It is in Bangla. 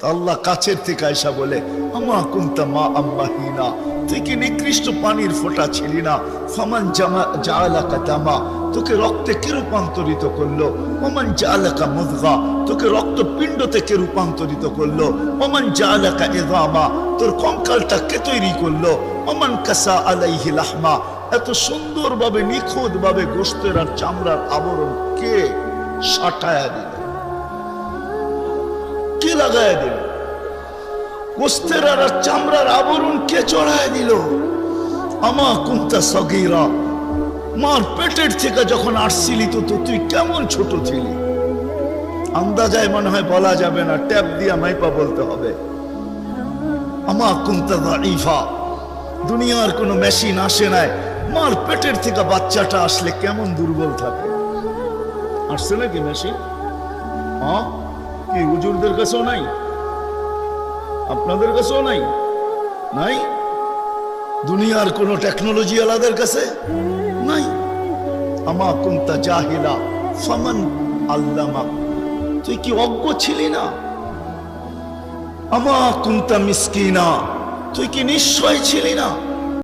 আল্লাহ কাছের থেকে আয়সা বলে, আমা কুনতা মা আম্মাহিনা, তুই কি নিকৃষ্ট পানির ফোঁটা ছিলি না? ফামান জাআলাকা দামা, তোকে রক্তে কে রূপান্তরিত করলো? ওমান জাআলাকা মুদগা, তোকে রক্তপিণ্ড থেকে রূপান্তরিত করলো? ওমান জাআলাকা ইযামা, তোর কঙ্কালটা কে তৈরি করলো? ওমান কাসা আলাইহি লাহমা, এত সুন্দরভাবে নিখুঁতভাবে গোশতের আর চামড়ার আবরণ কে সাটায়া দিল? কে লাগায় দিল? গোশতের আর চামড়ার আবরণ কে চড়ায় দিল? আমা কুনতা সগীরা, মার পেটের থেকে যখন আসছিলি তো তুই কেমন ছোট ছিলি? আন্দাজায় মনে হয় বলা যাবে না, ট্যাপ দিয়া মাইপা বলতে হবে। আমা কুনতা দাঈফা, দুনিয়ার কোনো মেশিন আসে নাই, মার পেটের থেকে বাচ্চাটা আসলে কেমন দুর্বল থাকে। আসছে নাকি মেশিন? হ্যাঁ, কি হুজুরদের কাছেও নাই? আপনাদের কাছেও নাই? নাই? দুনিয়ার কোন টেকনোলজি আলাদের কাছে নাই। আমা কুনতা জাহিলা ফামান আল্লামা, তুই কি অজ্ঞ ছিলি না? আমা কুনতা মিসকিনা, তুই কি নিশ্চয় ছিলি না?